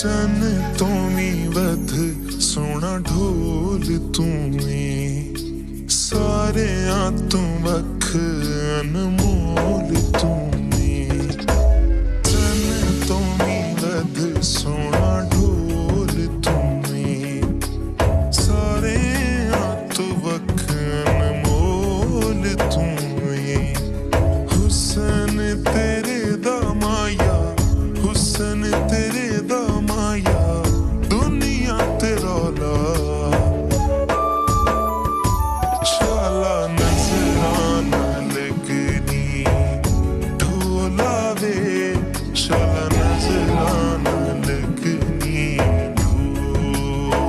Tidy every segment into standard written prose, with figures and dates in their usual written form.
चन तो भी वध सोना ढोल तू में सारे तू वख अनमोल तू में चन तो भी वध सोना ढोल तू में सारे तू वख अनमोल तू में हुसन तेरे दा माया हुसन तेरे दा माया दुनिया ते रौला शाला नजराना लगनी ढोला वे शाला नजराना लगनी ढोला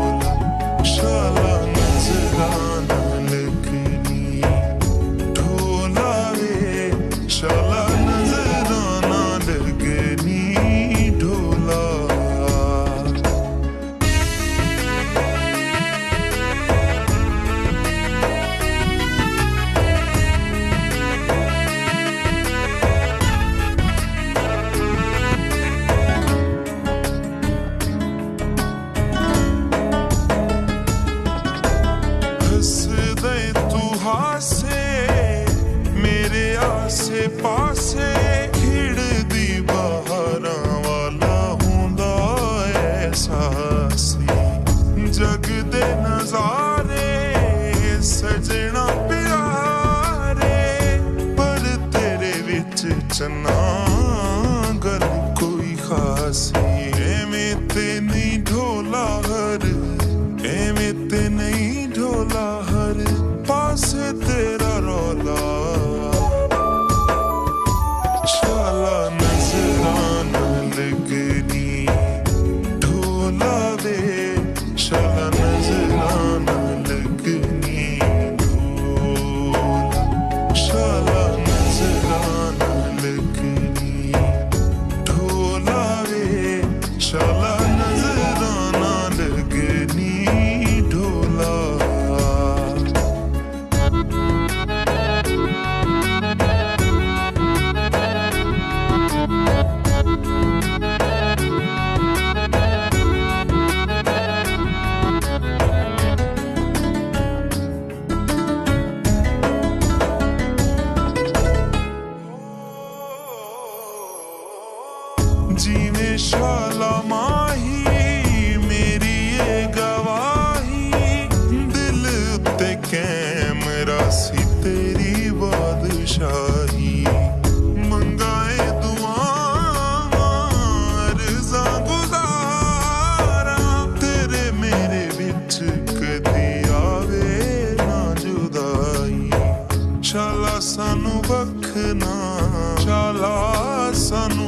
शाला नजराना लगनी ढोला वे शाला नजराना लगनी ढोला हसदे तू हासे मेरे आसे पासे खिड़दी बहारां वाला हुंदा एहसासी जग दे नजारे सजना प्यारे पर तेरे विच चन्ना गल कोई खासी एवें ते नहीं ढोला हर एवें ते नहीं ढोला हर पासे तेरा रौला शाला नजराना लगनी ढोला वे शाला नजराना लगनी ढोला शाला नजराना लगनी ढोला वे शाला नजराना लगनी ढोला जीवे शाला माही मेरी ये गवाही दिल उत्ते कैमरा सी तेरी बादशाही मंगाए दुआवां अर्ज़ां गुज़ारा तेरे मेरे विच कदी आवे ना जुदाई शाला सानू वखना शाला सानू